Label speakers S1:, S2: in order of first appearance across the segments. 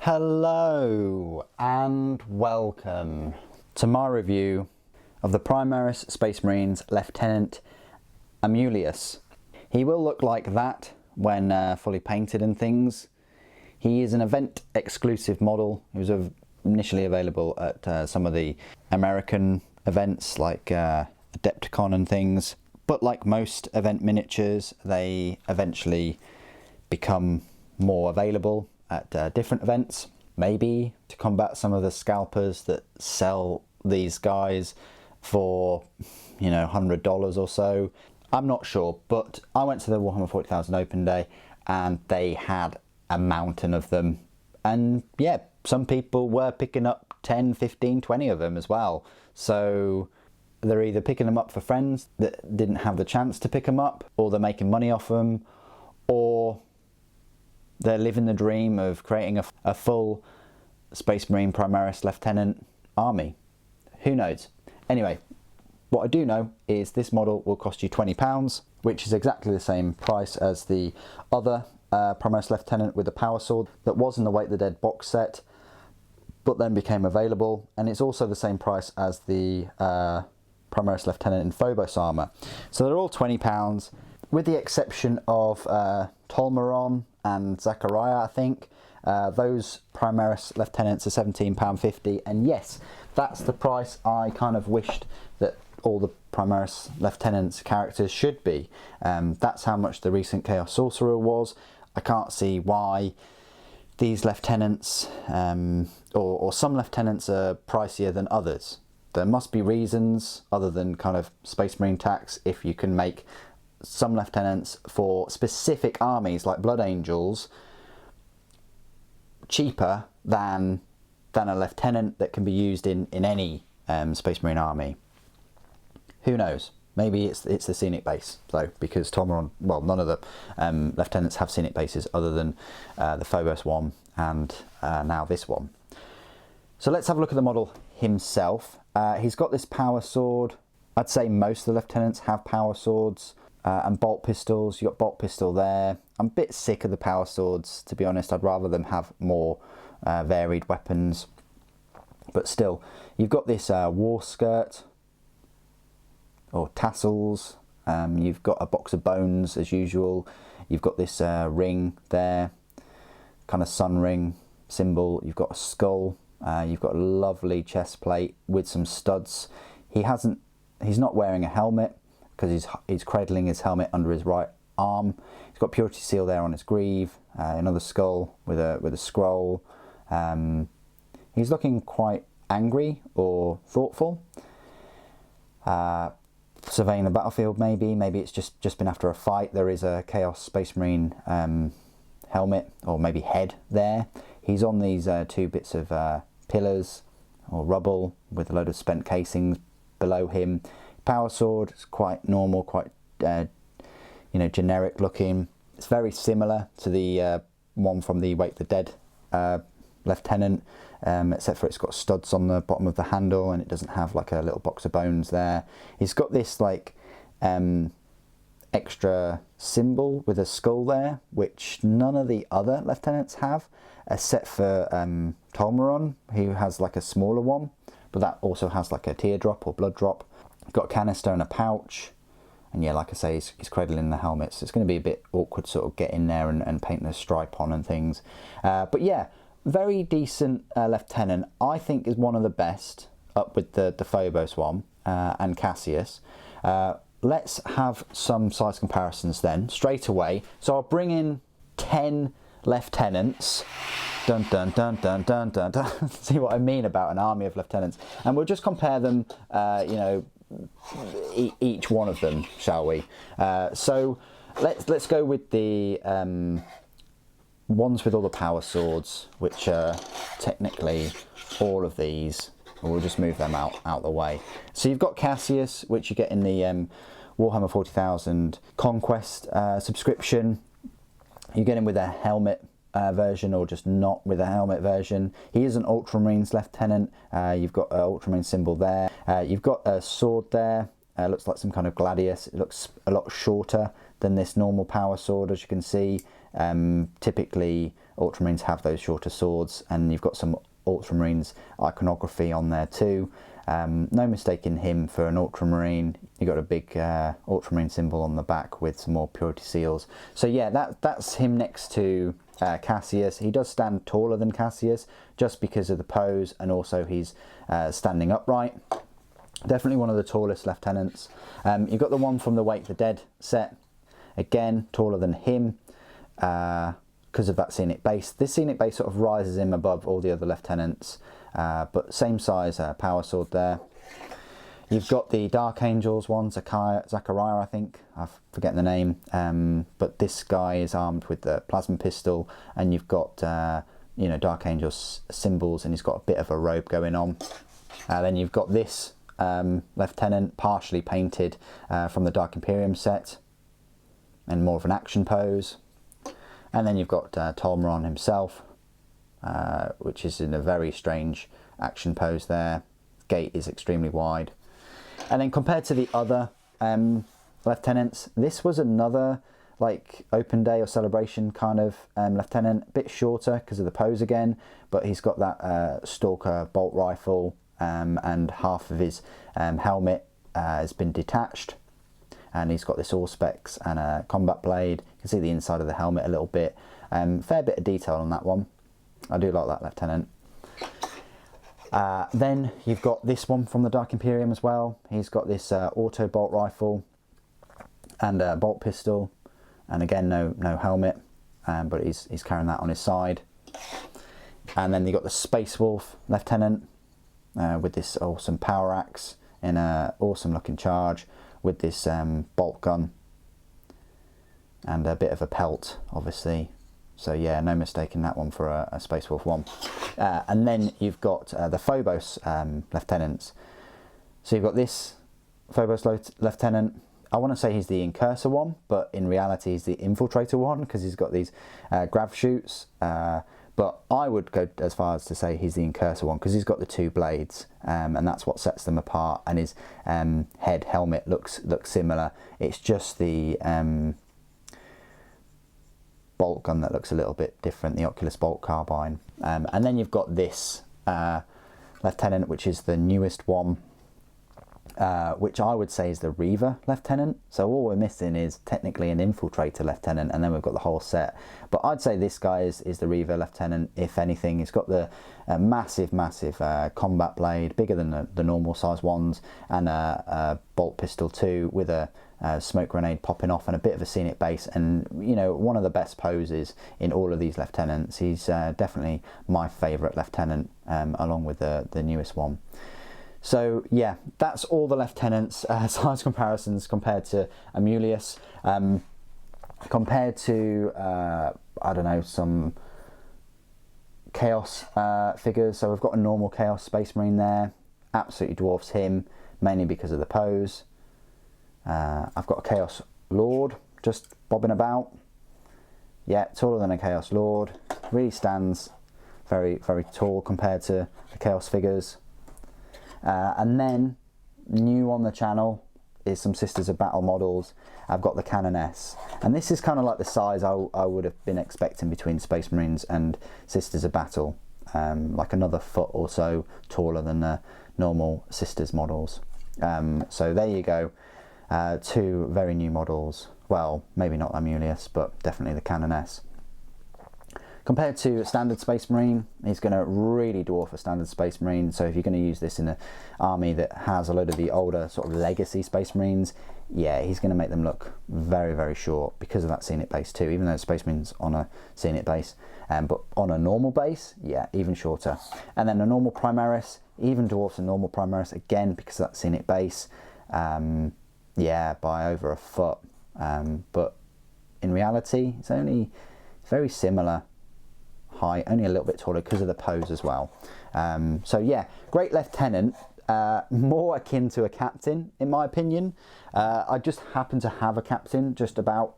S1: Hello and welcome to my review of the Primaris Space Marines Lieutenant Amulius. He will look like that when fully painted and things. He is an event exclusive model. He was initially available at some of the American events like Adepticon and things, but like most event miniatures, they eventually become more available at different events, maybe to combat some of the scalpers that sell these guys for, $100 or so. I'm not sure, but I went to the Warhammer 40,000 open day and they had a mountain of them. And yeah, some people were picking up 10, 15, 20 of them as well. So they're either picking them up for friends that didn't have the chance to pick them up, or they're making money off them, or they're living the dream of creating a full Space Marine Primaris Lieutenant army. Who knows? Anyway, what I do know is this model will cost you £20, which is exactly the same price as the other Primaris Lieutenant with the power sword that was in the Wake the Dead box set, but then became available, and it's also the same price as the Primaris Lieutenant in Phobos armour. So they're all £20, with the exception of Tolmaron and Zachariah, I think. Those Primaris Lieutenants are £17.50, and yes, that's the price I kind of wished that all the Primaris Lieutenants characters should be. That's how much the recent Chaos Sorcerer was. I can't see why these lieutenants, or some lieutenants, are pricier than others. There must be reasons other than kind of Space Marine tax if you can make some lieutenants for specific armies like Blood Angels cheaper than a lieutenant that can be used in any Space Marine army. Who knows? Maybe it's the scenic base though, because Tolmaron, well, none of the lieutenants have scenic bases other than the Phobos one and now this one. So let's have a look at the model himself. He's got this power sword. I'd say most of the lieutenants have power swords. And bolt pistols. You've got bolt pistol there. I'm a bit sick of the power swords, to be honest. I'd rather them have more varied weapons. But still, you've got this war skirt, or tassels. You've got a box of bones, as usual. You've got this ring there, kind of sun ring symbol. You've got a skull. You've got a lovely chest plate with some studs. He's not wearing a helmet, because he's cradling his helmet under his right arm. He's got Purity Seal there on his greave, another skull with a scroll. He's looking quite angry or thoughtful. Surveying the battlefield, maybe it's just been after a fight. There is a Chaos Space Marine helmet, or maybe head there. He's on these two bits of pillars or rubble with a load of spent casings below him. Power sword is quite normal, quite generic looking. It's very similar to the one from the Wake the Dead Lieutenant, except for it's got studs on the bottom of the handle and it doesn't have like a little box of bones there. He's got this like extra symbol with a skull there, which none of the other lieutenants have, except for Tolmaron, who has like a smaller one, but that also has like a teardrop or blood drop. Got a canister and a pouch, and yeah, like I say, he's cradling the helmet, so it's going to be a bit awkward to sort of get in there and paint the stripe on and things. But yeah, very decent lieutenant. I think is one of the best, up with the Phobos one and Casius. Let's have some size comparisons then, straight away. So I'll bring in 10 lieutenants. Dun dun dun dun dun dun dun. See what I mean about an army of lieutenants, and we'll just compare them. Each one of them, shall we? So let's go with the ones with all the power swords, which are technically all of these. We'll just move them out the way. So you've got Casius, which you get in the Warhammer 40,000 Conquest subscription. You get him with a helmet version, or just not with a helmet version. He is an Ultramarines Lieutenant. You've got an Ultramarine symbol there. You've got a sword there. Looks like some kind of gladius. It looks a lot shorter than this normal power sword, as you can see. Typically Ultramarines have those shorter swords, and you've got some Ultramarines iconography on there too. No mistaking him for an Ultramarine. You've got a big Ultramarine symbol on the back with some more purity seals. So yeah, that's him next to Casius. He does stand taller than Casius just because of the pose, and also he's standing upright. Definitely one of the tallest lieutenants. You've got the one from the Wake the Dead set. Again, taller than him because of that scenic base. This scenic base sort of rises him above all the other lieutenants, but same size power sword there. You've got the Dark Angels one, Zachariah, I think. I forget the name. But this guy is armed with the plasma pistol, and you've got you know, Dark Angels symbols, and he's got a bit of a robe going on. Then you've got this lieutenant, partially painted from the Dark Imperium set, and more of an action pose. And then you've got Tolmeron himself, which is in a very strange action pose there. Gait is extremely wide. And then compared to the other lieutenants, this was another like open day or celebration kind of lieutenant, a bit shorter because of the pose again, but he's got that Stalker bolt rifle, and half of his helmet has been detached, and he's got this Auspex and a combat blade. You can see the inside of the helmet a little bit. Fair bit of detail on that one. I do like that lieutenant. Then you've got this one from the Dark Imperium as well. He's got this auto bolt rifle and a bolt pistol, and again no helmet, but he's carrying that on his side. And then you've got the Space Wolf lieutenant with this awesome power axe in a awesome looking charge with this bolt gun and a bit of a pelt, obviously. So yeah, no mistaking that one for a Space Wolf one. And then you've got the Phobos lieutenants. So you've got this Phobos lieutenant. I want to say he's the Incursor one, but in reality he's the Infiltrator one because he's got these grav chutes. But I would go as far as to say he's the Incursor one because he's got the two blades, and that's what sets them apart. And his head helmet looks similar. It's just the bolt gun that looks a little bit different, the Oculus Bolt Carbine. And then you've got this lieutenant, which is the newest one, which I would say is the Reaver lieutenant. So all we're missing is technically an Infiltrator lieutenant, and then we've got the whole set. But I'd say this guy is the Reaver lieutenant, if anything. He's got the massive combat blade, bigger than the normal size ones, and a bolt pistol too, with a smoke grenade popping off and a bit of a scenic base. And you know, one of the best poses in all of these lieutenants. He's definitely my favourite lieutenant, along with the newest one. So yeah, that's all the lieutenants, size comparisons compared to Amulius. Compared to I don't know, some Chaos figures. So we've got a normal Chaos Space Marine there, absolutely dwarfs him, mainly because of the pose. I've got a Chaos Lord just bobbing about. Yeah, taller than a Chaos Lord. Really stands very tall compared to the Chaos figures. And then new on the channel is some Sisters of Battle models. I've got the Canoness, and this is kind of like the size I would have been expecting between Space Marines and Sisters of Battle, like another foot or so taller than the normal Sisters models. So there you go. Two very new models. Well, maybe not Amulius, but definitely the Canoness. Compared to a standard Space Marine, he's going to really dwarf a standard Space Marine. So if you're going to use this in an army that has a load of the older sort of legacy Space Marines, yeah, he's going to make them look very short because of that scenic base too, even though Space Marine's on a scenic base. But on a normal base, yeah, even shorter. And then a normal Primaris even dwarfs a normal Primaris again because of that scenic base. Yeah, by over a foot. But in reality, it's only very similar height, only a little bit taller because of the pose as well. So yeah, great lieutenant, more akin to a captain in my opinion. I just happen to have a captain just about,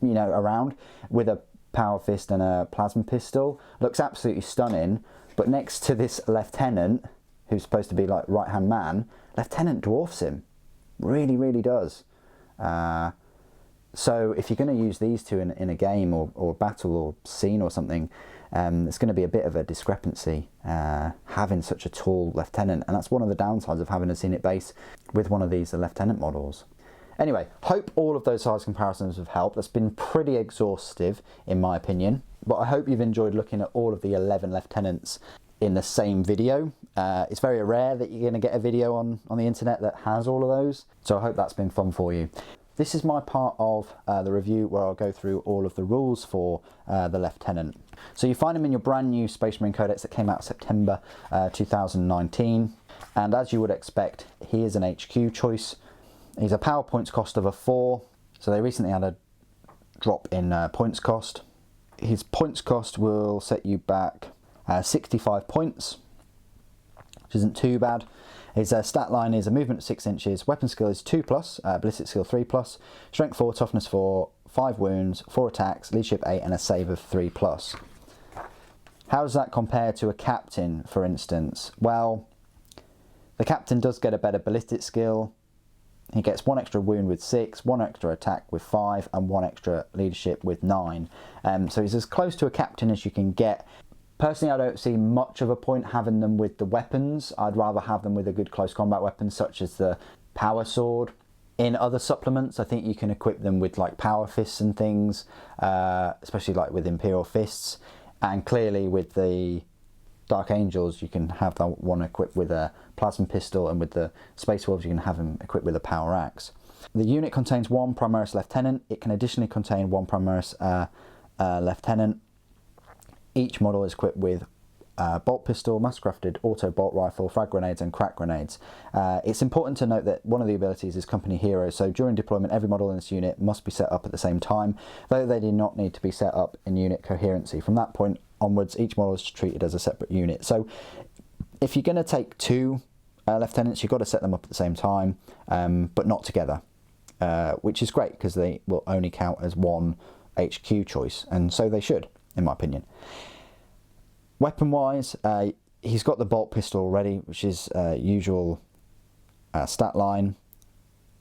S1: you know, around with a power fist and a plasma pistol. Looks absolutely stunning, but next to this lieutenant, who's supposed to be like right hand man, lieutenant dwarfs him. Really does. So if you're going to use these two in a game or battle or scene or something, it's going to be a bit of a discrepancy having such a tall lieutenant, and that's one of the downsides of having a scenic base with one of these lieutenant models. Anyway, hope all of those size comparisons have helped. That's been pretty exhaustive in my opinion, but I hope you've enjoyed looking at all of the 11 lieutenants in the same video. It's very rare that you're going to get a video on the internet that has all of those, so I hope that's been fun for you. This is my part of the review where I'll go through all of the rules for the Lieutenant. So you find them in your brand new Space Marine Codex that came out September 2019. And as you would expect, he is an HQ choice. He's a power points cost of a 4. So they recently had a drop in points cost. His points cost will set you back 65 points, which isn't too bad. His stat line is a movement of 6 inches, weapon skill is 2+, ballistic skill 3+, strength 4, toughness 4, 5 wounds, 4 attacks, leadership 8 and a save of 3+. How does that compare to a captain, for instance? Well, the captain does get a better ballistic skill. He gets 1 extra wound with 6, 1 extra attack with 5 and 1 extra leadership with 9. So he's as close to a captain as you can get. Personally, I don't see much of a point having them with the weapons. I'd rather have them with a good close combat weapon such as the power sword. In other supplements, I think you can equip them with like power fists and things, especially like with Imperial Fists. And clearly with the Dark Angels, you can have that one equipped with a plasma pistol, and with the Space Wolves, you can have them equipped with a power axe. The unit contains 1 Primaris Lieutenant. It can additionally contain 1 Primaris Lieutenant. Each model is equipped with bolt pistol, mastercrafted auto bolt rifle, frag grenades and crack grenades. It's important to note that one of the abilities is Company Hero, so during deployment every model in this unit must be set up at the same time, though they do not need to be set up in unit coherency. From that point onwards, each model is treated as a separate unit. So if you're going to take 2 lieutenants, you've got to set them up at the same time, but not together, which is great because they will only count as 1 HQ choice, and so they should, in my opinion. Weapon wise, he's got the bolt pistol already, which is usual stat line,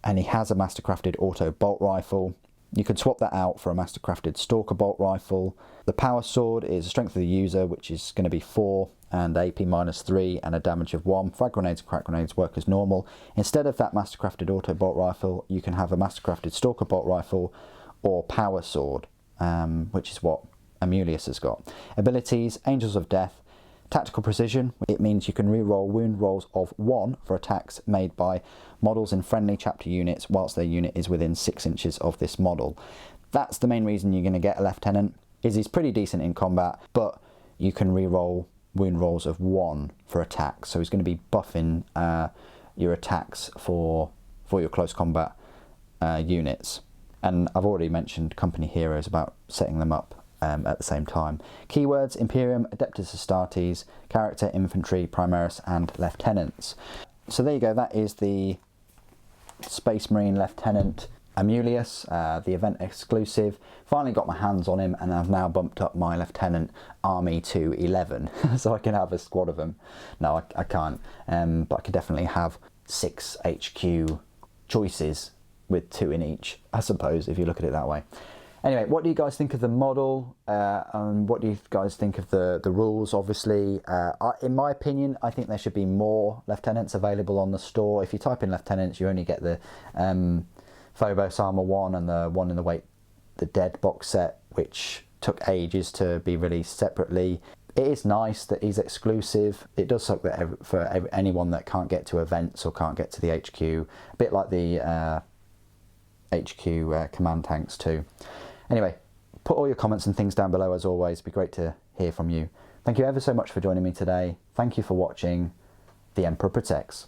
S1: and he has a mastercrafted auto bolt rifle. You could swap that out for a mastercrafted stalker bolt rifle. The power sword is a strength of the user, which is going to be 4 and AP -3 and a damage of 1. Frag grenades and crack grenades work as normal. Instead of that mastercrafted auto bolt rifle, you can have a mastercrafted stalker bolt rifle or power sword, which is what Amulius has got. Abilities: Angels of Death, Tactical Precision. It means you can re-roll wound rolls of 1 for attacks made by models in friendly chapter units whilst their unit is within 6 inches of this model. That's the main reason you're going to get a Lieutenant, is he's pretty decent in combat, but you can re-roll wound rolls of 1 for attacks, so he's going to be buffing your attacks for your close combat units. And I've already mentioned Company Heroes about setting them up at the same time. Keywords: Imperium, Adeptus Astartes, Character, Infantry, Primaris and Lieutenants. So there you go, that is the Space Marine Lieutenant Amulius, the event exclusive. Finally got my hands on him, and I've now bumped up my Lieutenant army to 11 so I can have a squad of them. No, I can't, but I could definitely have 6 HQ choices with 2 in each, I suppose, if you look at it that way. Anyway, what do you guys think of the model? And what do you guys think of the rules, obviously? In my opinion, I think there should be more Lieutenants available on the store. If you type in Lieutenants, you only get the Phobos Armor 1 and the one in the Dead box set, which took ages to be released separately. It is nice that he's exclusive. It does suck that for anyone that can't get to events or can't get to the HQ, a bit like the HQ command tanks too. Anyway, put all your comments and things down below as always. It'd be great to hear from you. Thank you ever so much for joining me today. Thank you for watching. The Emperor Protects.